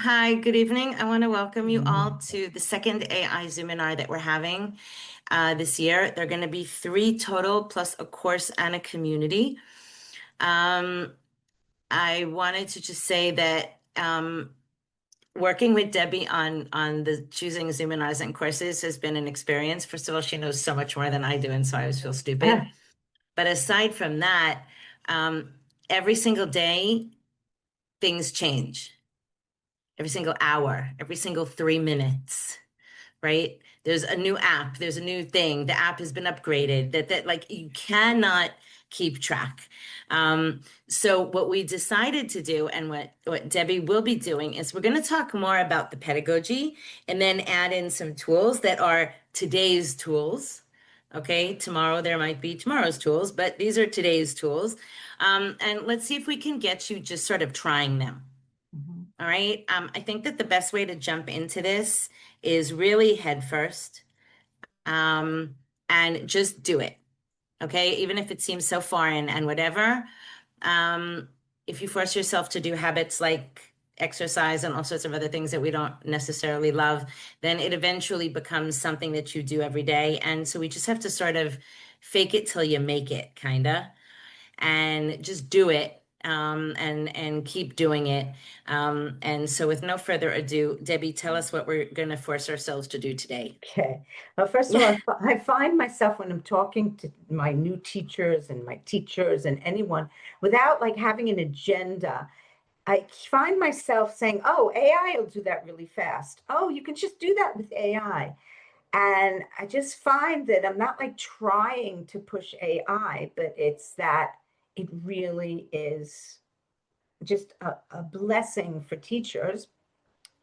Hi, good evening. I want to welcome you all to the second AI zoominar that we're having this year. There are going to be three total, plus a course and a community. I wanted to just say that working with Debbie on the choosing zoominars and courses has been an experience. First of all, she knows so much more than I do, and so I always feel stupid. But aside from that, every single day, things change. Every single hour, every single 3 minutes, right? There's a new app, there's a new thing. The app has been upgraded. That like you cannot keep track. So what we decided to do, and what Debbie will be doing, is we're going to talk more about the pedagogy and then add in some tools that are today's tools. Okay, tomorrow there might be tomorrow's tools, but these are today's tools. And let's see if we can get you just sort of trying them. All right. I think that the best way to jump into this is really head first, and just do it. Okay. Even if it seems so foreign and whatever, um, if you force yourself to do habits like exercise and all sorts of other things that we don't necessarily love, then it eventually becomes something that you do every day. And so we just have to sort of fake it till you make it, kind of, and just do it, and keep doing it. And so with no further ado, Debbie, tell us what we're going to force ourselves to do today. Okay. Well, first of all, I find myself when I'm talking to my new teachers and my teachers and anyone without like having an agenda, I find myself saying, "Oh, AI will do that really fast. Oh, you can just do that with AI." And I just find that I'm not like trying to push AI, but it's that it really is just a blessing for teachers.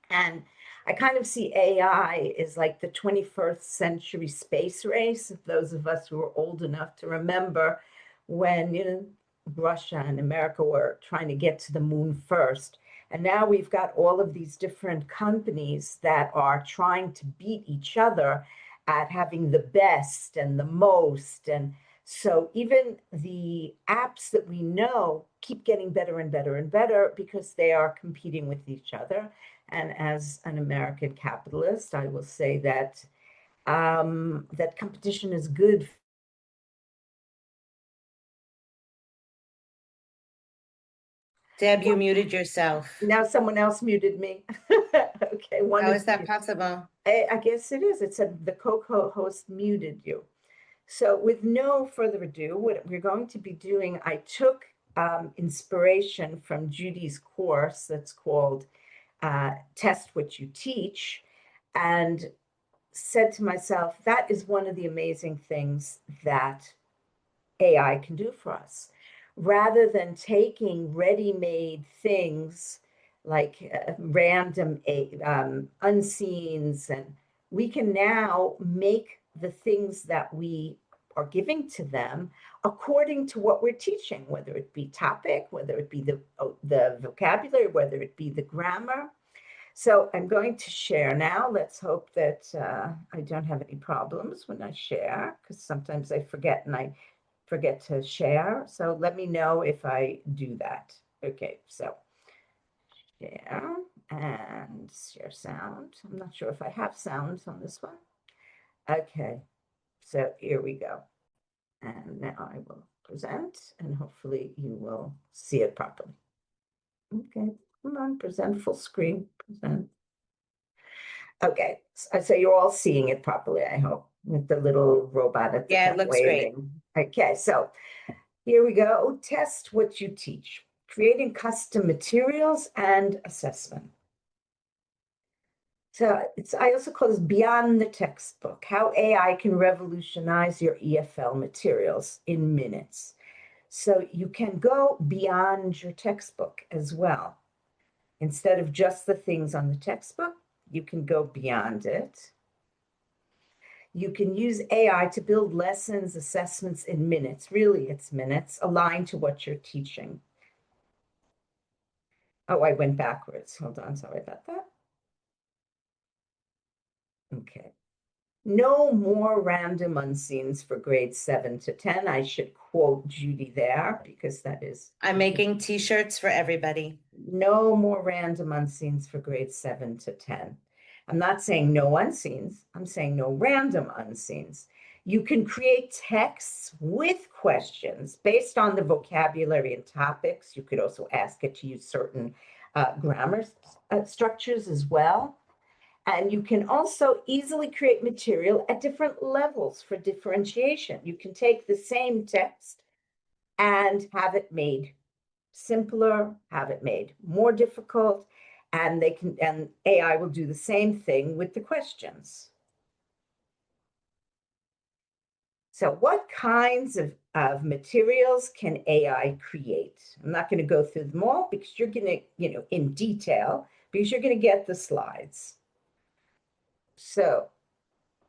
And I kind of see AI as like the 21st century space race. Those of us who are old enough to remember when, Russia and America were trying to get to the moon first. And now we've got all of these different companies that are trying to beat each other at having the best and the most. And so even the apps that we know keep getting better and better and better because they are competing with each other. And as an American capitalist, I will say that that competition is good. Deb, you muted yourself. Now someone else muted me. Okay, one How of is that you. possible? I guess it is. It said the co-host muted you. So with no further ado, what we're going to be doing, I took inspiration from Judy's course that's called Test What You Teach, and said to myself, that is one of the amazing things that AI can do for us. Rather than taking ready-made things like random unseens, and we can now make the things that we are giving to them according to what we're teaching, whether it be topic, whether it be the vocabulary, whether it be the grammar. So I'm going to share now. Let's hope that I don't have any problems when I share, because sometimes I forget and I forget to share. So let me know if I do that. Okay, so share and share sound. I'm not sure if I have sounds on this one. Okay, so here we go. And now I will present and hopefully you will see it properly. Okay, come on, present full screen, present. Okay, so you're all seeing it properly, I hope, with the little robot at the Yeah, it top looks great. waving. Okay, so here we go. Test what you teach. Creating custom materials and assessment. So I also call this beyond the textbook, how AI can revolutionize your EFL materials in minutes. So you can go beyond your textbook as well. Instead of just the things on the textbook, you can go beyond it. You can use AI to build lessons, assessments in minutes. Really, it's minutes aligned to what you're teaching. Oh, I went backwards. Hold on, sorry about that. Okay. No more random unseens for grades 7 to 10. I should quote Judy there because that is I'm making t-shirts for everybody. no more random unseens for grades 7 to 10. I'm not saying no unseens, I'm saying no random unseens. You can create texts with questions based on the vocabulary and topics. You could also ask it to use certain grammar structures as well. And you can also easily create material at different levels for differentiation. You can take the same text and have it made simpler, have it made more difficult, and AI will do the same thing with the questions. So what kinds of materials can AI create? I'm not going to go through them all because you're going to, in detail, because you're going to get the slides. So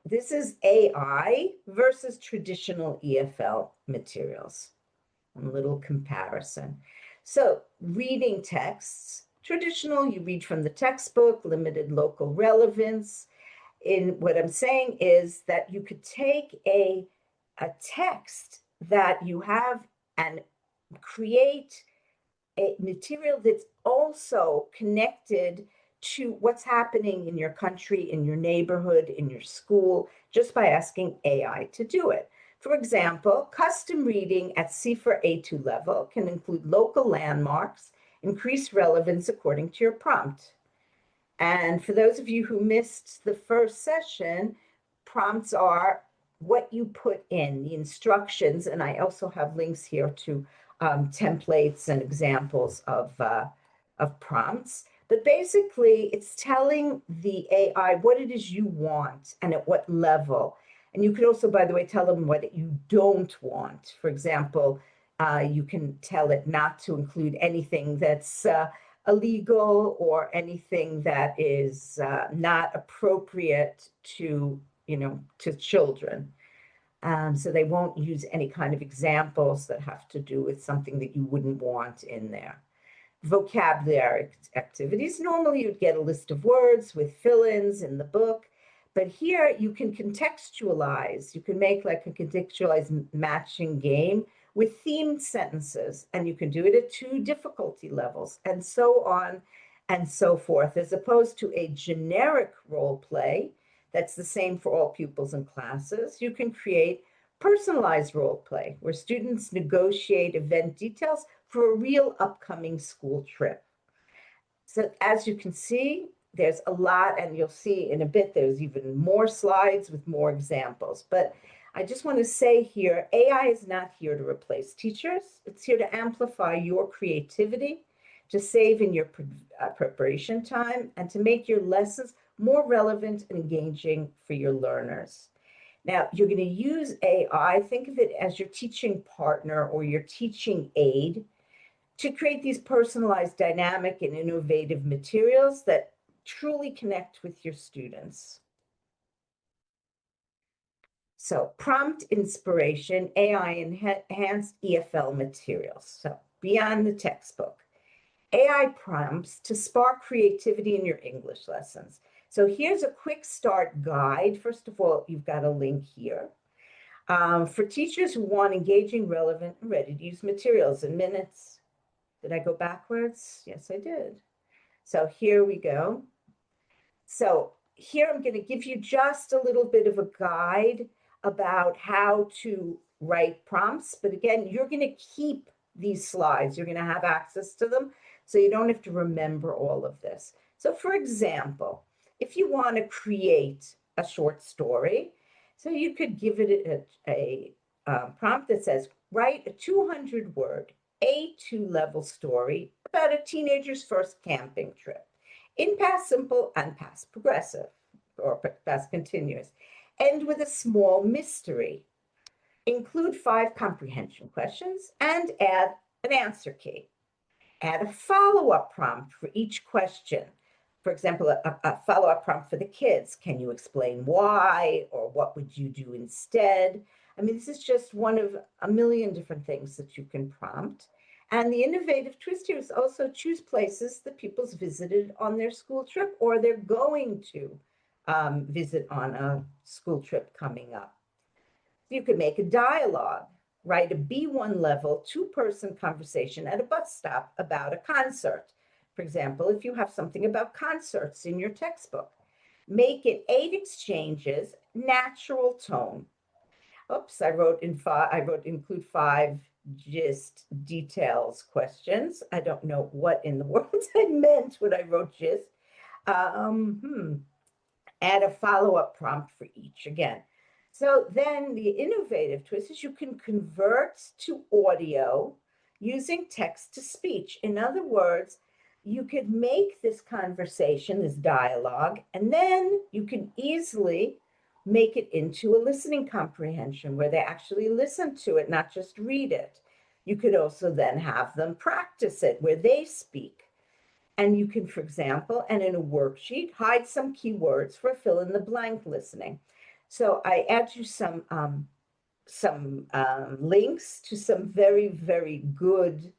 this is AI versus traditional EFL materials. A little comparison. So reading texts, traditional, you read from the textbook, limited local relevance. In what I'm saying is that you could take a text that you have and create a material that's also connected to what's happening in your country, in your neighborhood, in your school, just by asking AI to do it. For example, custom reading at CFR A2 level can include local landmarks, increase relevance according to your prompt. And for those of you who missed the first session, prompts are what you put in, the instructions, and I also have links here to templates and examples of prompts. But basically, it's telling the AI what it is you want and at what level. And you could also, by the way, tell them what you don't want. For example, you can tell it not to include anything that's illegal or anything that is not appropriate to, to children. So they won't use any kind of examples that have to do with something that you wouldn't want in there. Vocabulary activities. Normally you'd get a list of words with fill-ins in the book, but here you can contextualize. You can make like a contextualized matching game with themed sentences, and you can do it at 2 difficulty levels, and so on and so forth, as opposed to a generic role play that's the same for all pupils and classes. You can create personalized role play where students negotiate event details for a real upcoming school trip. So as you can see, there's a lot, and you'll see in a bit, there's even more slides with more examples. But I just want to say here, AI is not here to replace teachers. It's here to amplify your creativity, to save in your preparation time, and to make your lessons more relevant and engaging for your learners. Now, you're going to use AI, think of it as your teaching partner or your teaching aid to create these personalized, dynamic, and innovative materials that truly connect with your students. So prompt inspiration, AI enhanced EFL materials. So beyond the textbook, AI prompts to spark creativity in your English lessons. So here's a quick start guide. First of all, you've got a link here. For teachers who want engaging, relevant, and ready-to-use materials in minutes. Did I go backwards? Yes, I did. So here we go. So here I'm going to give you just a little bit of a guide about how to write prompts. But again, you're going to keep these slides. You're going to have access to them, so you don't have to remember all of this. So for example, if you want to create a short story, so you could give it a prompt that says, write a 200-word A2 level story about a teenager's first camping trip in past simple and past progressive or past continuous. End with a small mystery. Include 5 comprehension questions and add an answer key. Add a follow-up prompt for each question. For example, a follow-up prompt for the kids. Can you explain why, or what would you do instead? I mean, this is just one of a million different things that you can prompt. And the innovative twist here is also choose places that pupils visited on their school trip or they're going to visit on a school trip coming up. You could make a dialogue, write a B1 level two-person conversation at a bus stop about a concert. For example, if you have something about concerts in your textbook, make it 8 exchanges, natural tone. Oops, I wrote include 5 gist details questions. I don't know what in the world I meant when I wrote gist. Add a follow-up prompt for each again. So then the innovative twist is you can convert to audio using text to speech. In other words, you could make this conversation, this dialogue, and then you can easily make it into a listening comprehension where they actually listen to it, not just read it. You could also then have them practice it where they speak. And you can, for example, and in a worksheet, hide some keywords for fill in the blank listening. So I add you some links to some very, very good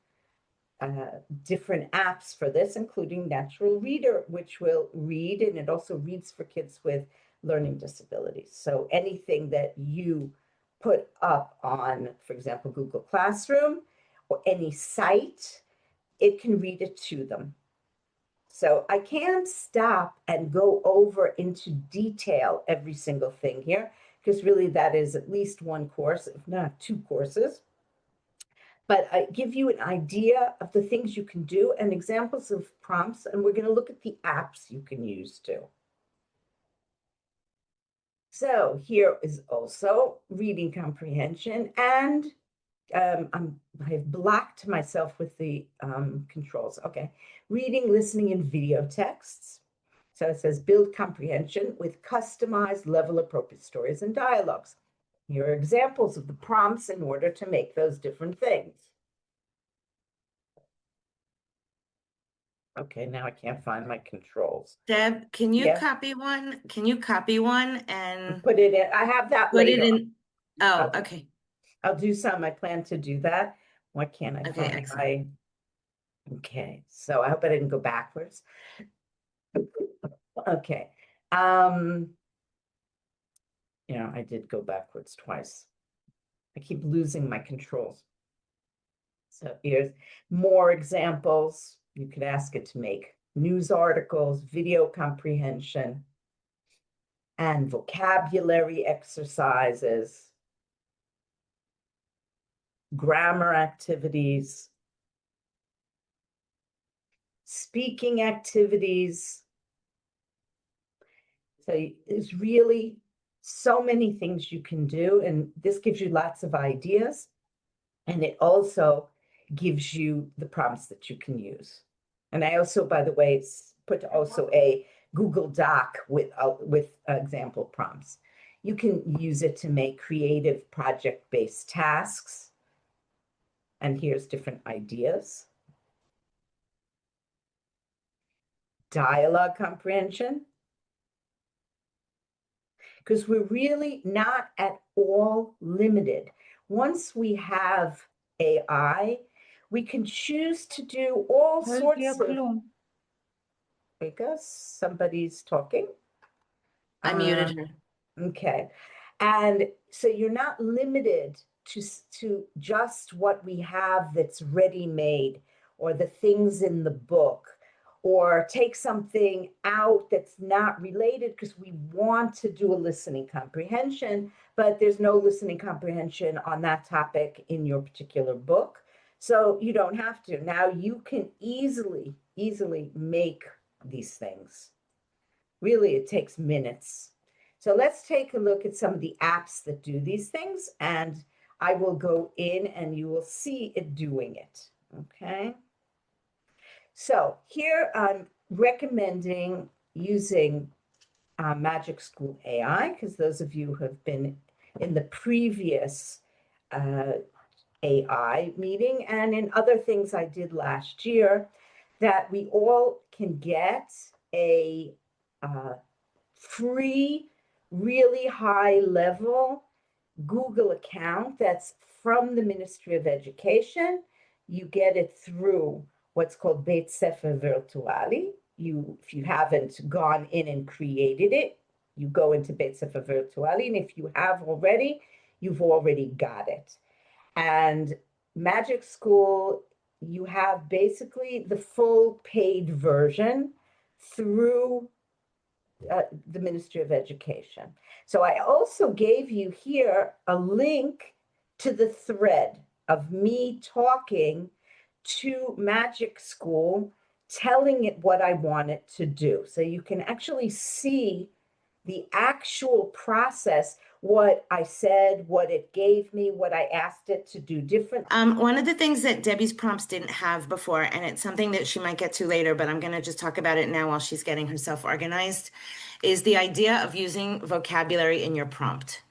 different apps for this, including Natural Reader, which will read, and it also reads for kids with learning disabilities. So anything that you put up on, for example, Google Classroom or any site, it can read it to them. So I can't stop and go over into detail every single thing here, because really that is at least one course, if not 2 courses. But I give you an idea of the things you can do and examples of prompts, and we're going to look at the apps you can use too. So here is also reading comprehension, and I've blocked myself with the controls. Okay, reading, listening, and video texts. So it says build comprehension with customized level appropriate stories and dialogues. Here are examples of the prompts in order to make those different things. Okay, now I can't find my controls. Deb, can you Yeah. copy one? Can you copy one and Put it in. I have that put it later. in? Oh, Okay. okay. I'll do some. I plan to do that. Why can't I Okay, find excellent. okay, so I hope I didn't go backwards. Okay. Um, I did go backwards twice. I keep losing my controls. So here's more examples. You could ask it to make news articles, video comprehension, and vocabulary exercises, grammar activities, speaking activities. So there's really so many things you can do, and this gives you lots of ideas. And it also gives you the prompts that you can use. And I also, by the way, put also a Google Doc with example prompts. You can use it to make creative project-based tasks. And here's different ideas. Dialogue comprehension. Because we're really not at all limited. Once we have AI, we can choose to do all sorts of. Because somebody's talking. I muted her. Okay. And so you're not limited to just what we have that's ready-made or the things in the book, or take something out that's not related because we want to do a listening comprehension, but there's no listening comprehension on that topic in your particular book. So you don't have to. Now you can easily make these things. Really, it takes minutes. So let's take a look at some of the apps that do these things, and I will go in and you will see it doing it. Okay. So here I'm recommending using Magic School AI, because those of you who have been in the previous AI meeting and in other things I did last year, that we all can get a free, really high level Google account that's from the Ministry of Education. You get it through what's called Beit Sefer Virtuali. If you haven't gone in and created it, You go into Beit Sefer Virtuali, and if you have already, you've already got it. And Magic School, you have basically the full paid version through the Ministry of Education. So I also gave you here a link to the thread of me talking to Magic School, telling it what I want it to do. So you can actually see the actual process, what I said, what it gave me, what I asked it to do different. One of the things that Debbie's prompts didn't have before, and it's something that she might get to later, but I'm going to just talk about it now while she's getting herself organized, is the idea of using vocabulary in your prompt.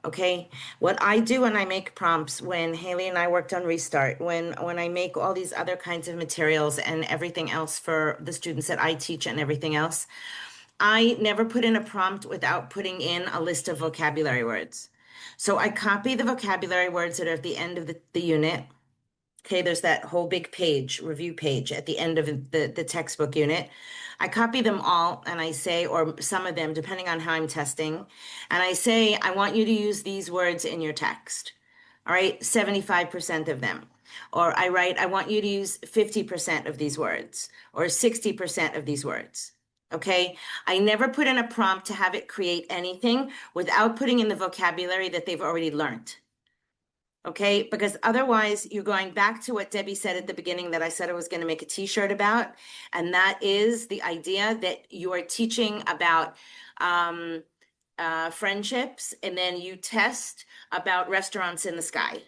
Okay, what I do when I make prompts, when Haley and I worked on Restart, when I make all these other kinds of materials and everything else for the students that I teach and everything else, I never put in a prompt without putting in a list of vocabulary words. So I copy the vocabulary words that are at the end of the unit. Okay, there's that whole big page, review page at the end of the textbook unit. I copy them all and I say, or some of them, depending on how I'm testing, and I say, I want you to use these words in your text. All right, 75% of them. Or I write, I want you to use 50% of these words or 60% of these words. Okay, I never put in a prompt to have it create anything without putting in the vocabulary that they've already learned. Okay, because otherwise you're going back to what Debbie said at the beginning that I said I was going to make a t-shirt about, and that is the idea that you are teaching about friendships, and then you test about restaurants in the sky.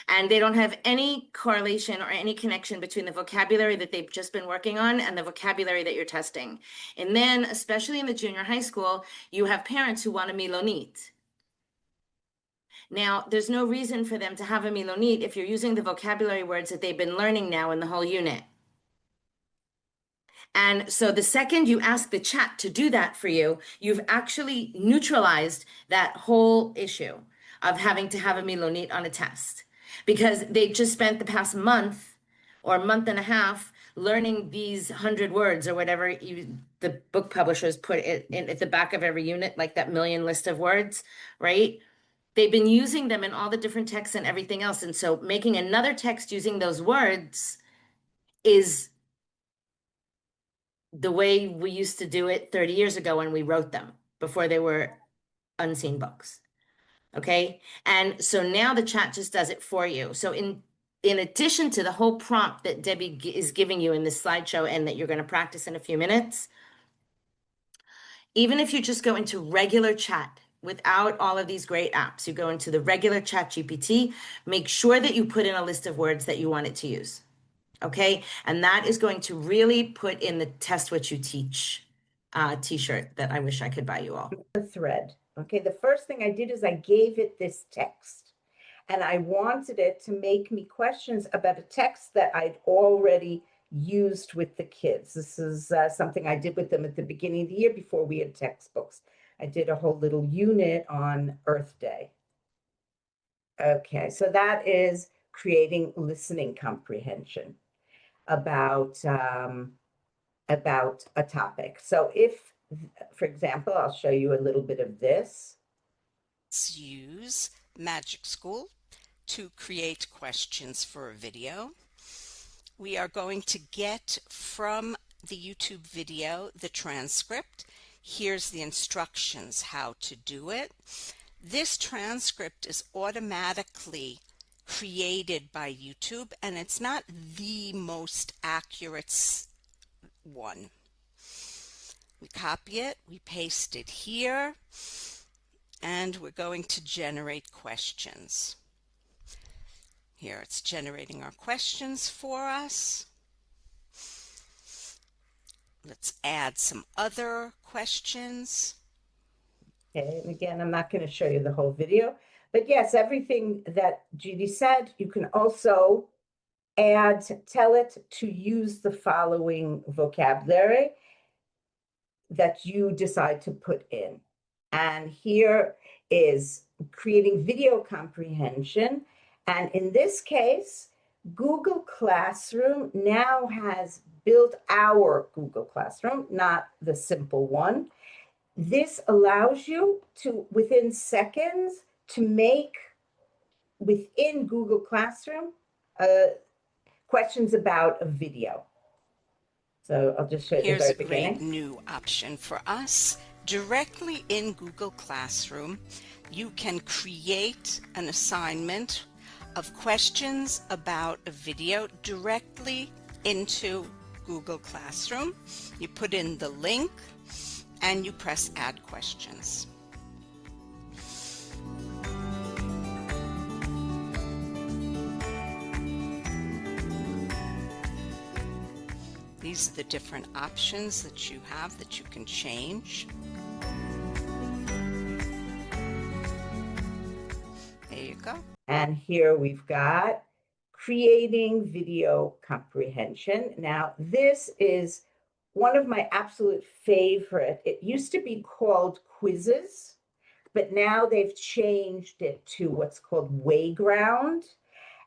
And they don't have any correlation or any connection between the vocabulary that they've just been working on and the vocabulary that you're testing. And then, especially in the junior high school, you have parents who want a milonit. Now, there's no reason for them to have a milonit if you're using the vocabulary words that they've been learning now in the whole unit. And so the second you ask the chat to do that for you, you've actually neutralized that whole issue of having to have a milonit on a test, because they just spent the past month or month and a half learning these 100 words or whatever the book publishers put it in at the back of every unit, like that million list of words, right? They've been using them in all the different texts and everything else. And so making another text using those words is the way we used to do it 30 years ago when we wrote them before they were unseen books. Okay. And so now the chat just does it for you. So in addition to the whole prompt that Debbie is giving you in this slideshow and that you're going to practice in a few minutes, even if you just go into regular chat without all of these great apps, you go into the regular chat GPT, make sure that you put in a list of words that you want it to use. Okay, and that is going to really put in the test what you teach t-shirt that I wish I could buy you all. The thread. Okay, the first thing I did is I gave it this text, and I wanted it to make me questions about a text that I'd already used with the kids. This is something I did with them at the beginning of the year before we had textbooks. I did a whole little unit on Earth Day. Okay, so that is creating listening comprehension about a topic. So if, for example, I'll show you a little bit of this. Let's use Magic School to create questions for a video. We are going to get from the YouTube video the transcript. Here's the instructions how to do it. This transcript is automatically created by YouTube, and it's not the most accurate one. We copy it, we paste it here, and we're going to generate questions. Here it's generating our questions for us. Let's add some other questions. Okay, and again, I'm not going to show you the whole video, but yes, everything that Judy said, you can also add, tell it to use the following vocabulary that you decide to put in. And here is creating video comprehension. And in this case, Google Classroom now has built our Google Classroom, not the simple one. This allows you to, within seconds, to make within Google Classroom questions about a video. So I'll just show you at the Here's very a great beginning. new option for us. Directly in Google Classroom, you can create an assignment of questions about a video directly into Google Classroom. You put in the link and you press Add Questions. These are the different options that you have that you can change. There you go. And here we've got creating video comprehension. Now, this is one of my absolute favorite. It used to be called quizzes, but now they've changed it to what's called Wayground.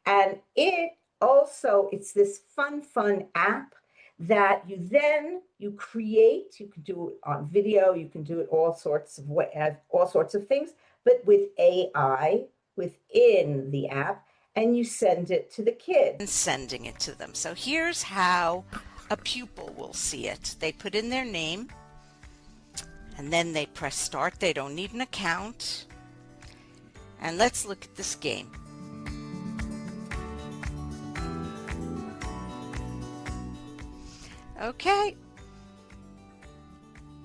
And it's this fun app that you create. You can do it on video, you can do it all sorts of things, but with AI within the app, and you send it to the kids. And sending it to them. So here's how a pupil will see it. They put in their name and then they press start. They don't need an account. And let's look at this game. Okay,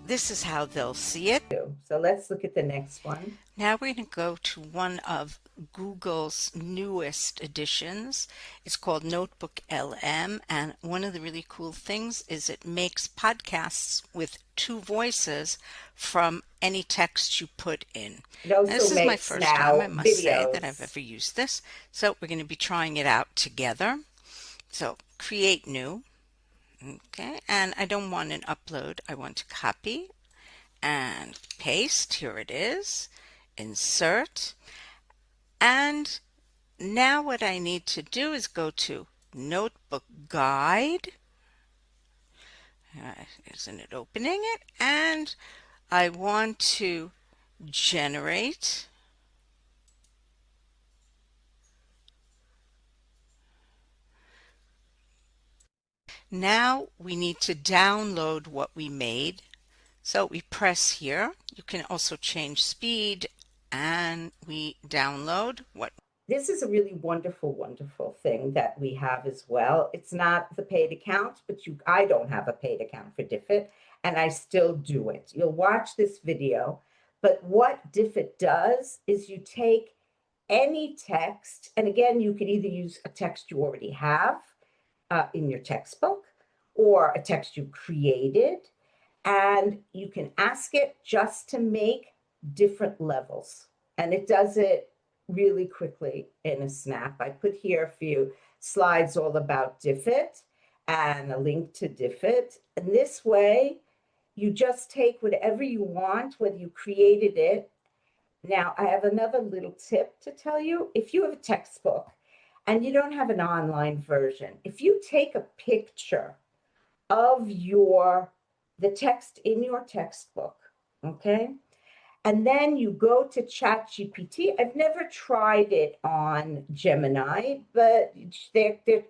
this is how they'll see it. So let's look at the next one. Now we're going to go to one of Google's newest additions. It's called Notebook LM, and one of the really cool things is it makes podcasts with two voices from any text you put in. This is my first time, I must say, that I've ever used this. So we're going to be trying it out together. So create new. Okay, and I don't want an upload. I want to copy and paste. Here it is. Insert. And now what I need to do is go to Notebook Guide. Isn't it opening it? And I want to generate Now we need to download what we made. So we press here. You can also change speed and we download what. This is a really wonderful thing that we have as well. It's not the paid account, but I don't have a paid account for Diffit, and I still do it. You'll watch this video, but what Diffit does is you take any text, and again, you can either use a text you already have in your textbook or a text you created, and you can ask it just to make different levels. And it does it really quickly in a snap. I put here a few slides all about Diffit and a link to Diffit. And this way, you just take whatever you want, whether you created it. Now, I have another little tip to tell you. If you have a textbook and you don't have an online version, if you take a picture of the text in your textbook, okay, and then you go to ChatGPT. I've never tried it on Gemini, but they're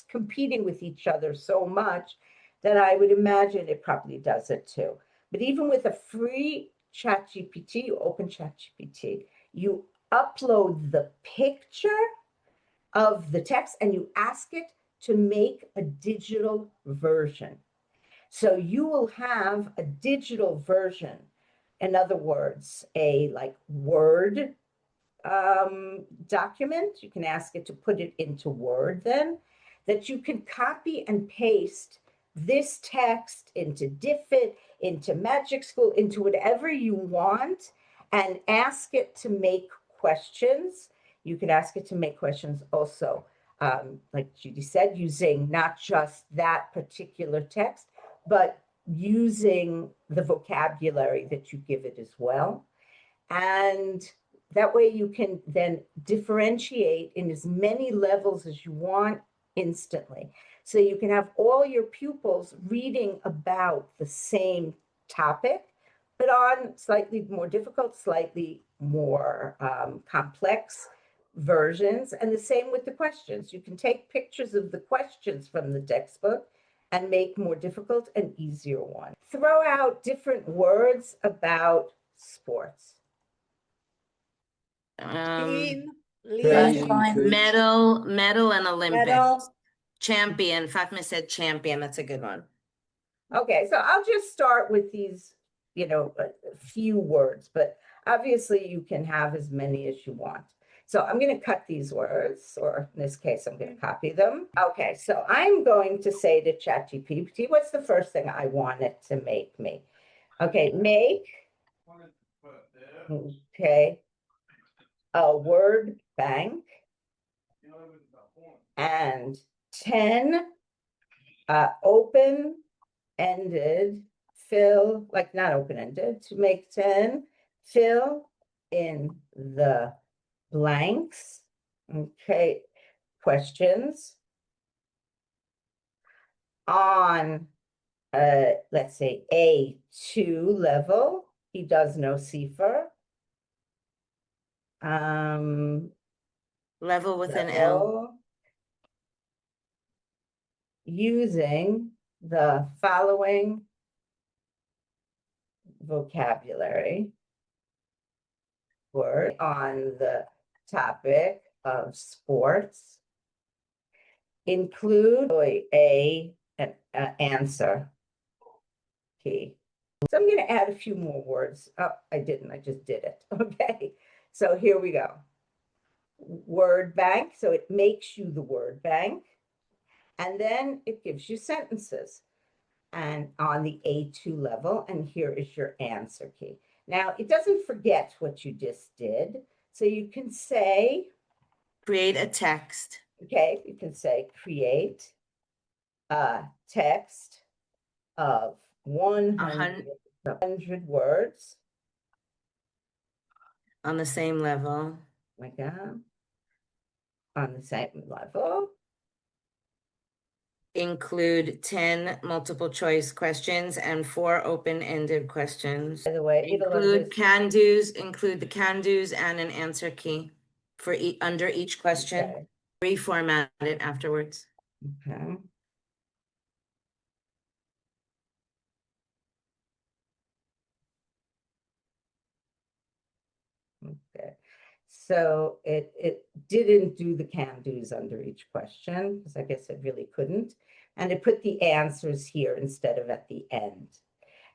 competing with each other so much that I would imagine it probably does it too. But even with a free ChatGPT, you open ChatGPT, you upload the picture of the text and you ask it to make a digital version. So you will have a digital version. In other words, a Word document. You can ask it to put it into Word then, that you can copy and paste this text into Diffit, into Magic School, into whatever you want, and ask it to make questions. You can ask it to make questions also, like Judy said, using not just that particular text, but using the vocabulary that you give it as well. And that way you can then differentiate in as many levels as you want instantly. So you can have all your pupils reading about the same topic, it on slightly more difficult, slightly more complex versions. And the same with the questions. You can take pictures of the questions from the textbook and make more difficult and easier ones. Throw out different words about sports. Team, Training, league, coach. Medal and Olympics. medal. Champion. Fatma said champion. That's a good one. Okay, so I'll just start with these, a few words, but obviously you can have as many as you want. So I'm going to cut these words, or in this case, I'm going to copy them. Okay, so I'm going to say to ChatGPT, what's the first thing I want it to make me? Okay, make, okay, a word bank and 10 open-ended fill, like not open-ended, to make 10 fill in the blanks. Okay, questions on let's say A2 level. He does no CFR. Level with an L. Level using the following vocabulary word on the topic of sports. Include an answer key. So I'm going to add a few more words. Oh, I didn't. I just did it. Okay. So here we go. Word bank. So it makes you the word bank. And then it gives you sentences. And on the A2 level, and here is your answer key. Now, it doesn't forget what you just did. So you can say, Create a text. okay, you can say create a text of 100 words. On the same level. Like that. On the same level. Include 10 multiple choice questions and 4 open-ended questions. By the way, Include can-dos, include the can-dos and an answer key for under each question. Okay. Reformat it afterwards. Okay. Okay. So it didn't do the can-dos under each question, because I guess it really couldn't. And it put the answers here instead of at the end.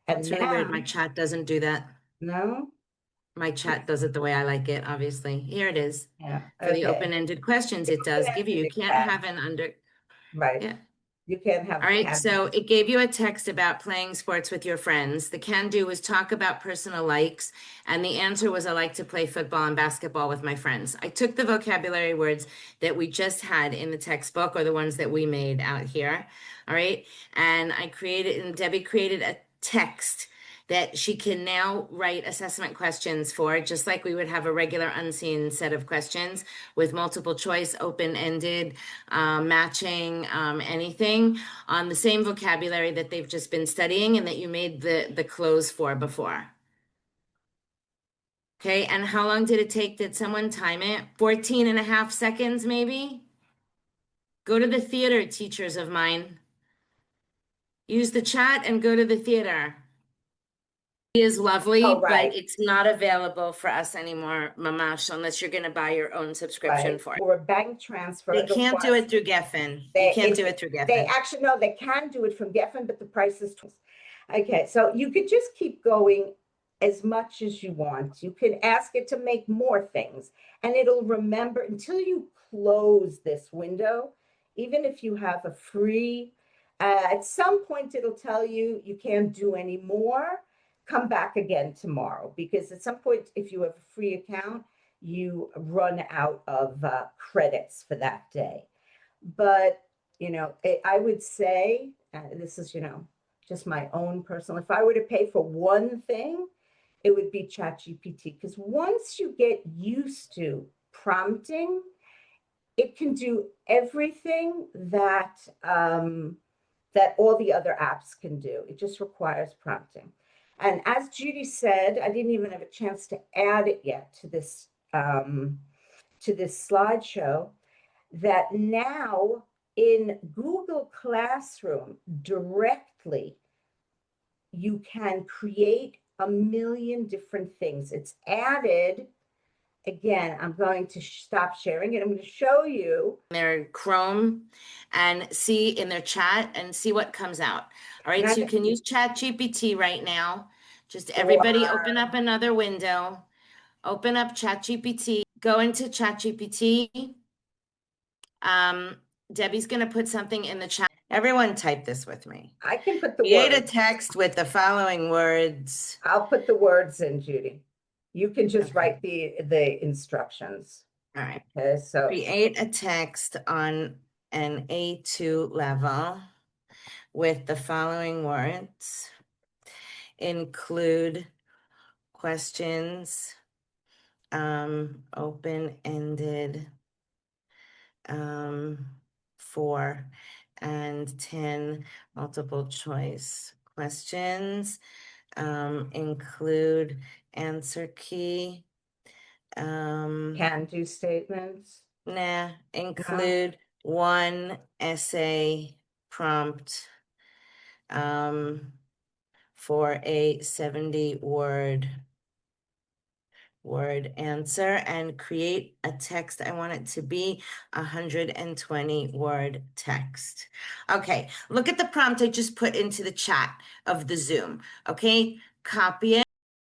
And That's really weird. My chat doesn't do that. No? My chat does it the way I like it, obviously. Here it is. Yeah. For the Okay. open-ended questions, it does give you. You can't have an under. Right. Yeah. You can't have. All right, so it gave you a text about playing sports with your friends. The can-do was talk about personal likes, and the answer was I like to play football and basketball with my friends. I took the vocabulary words that we just had in the textbook, or the ones that we made out here, all right? And Debbie created a text that she can now write assessment questions for, just like we would have a regular unseen set of questions with multiple choice, open-ended, matching, anything on the same vocabulary that they've just been studying and that you made the close for before. Okay, and how long did it take? Did someone time it? 14 and a half seconds, maybe? Go to the theater, teachers of mine. Use the chat and go to the theater. It is lovely, Oh, right. but it's not available for us anymore, Mamash, unless you're going to buy your own subscription Right. for it. Or bank transfer. They can't do it through Geffen. You can't do it through Geffen. They actually, no, they can do it from Geffen, but the price is okay. So you could just keep going as much as you want. You can ask it to make more things, and it'll remember until you close this window. Even if you have a free, at some point it'll tell you you can't do any more. Come back again tomorrow, because at some point, if you have a free account, you run out of credits for that day. But, I would say, this is, just my own personal, if I were to pay for one thing, it would be ChatGPT, because once you get used to prompting, it can do everything that that all the other apps can do. It just requires prompting. And as Judy said, I didn't even have a chance to add it yet to this slideshow, that now in Google Classroom directly, you can create a million different things. It's added. Again, I'm going to stop sharing it. I'm going to show you. Their Chrome and see in their chat and see what comes out. All right, And so you I'm- can use ChatGPT right now. Just everybody open up another window. Open up ChatGPT. Go into ChatGPT. Debbie's going to put something in the chat. Everyone type this with me. I can put the Create a words. text with the following words. I'll put the words in, Judy. You can just Okay. write the instructions. All right. Okay, so Create a text on an A2 level with the following words. Include questions, open-ended, 4 and 10 multiple choice questions. Include answer key. can do statements. Nah, include one essay prompt for a 70 word answer, and create a text. I want it to be 120 word text. Okay, look at the prompt I just put into the chat of the Zoom. Okay, copy it.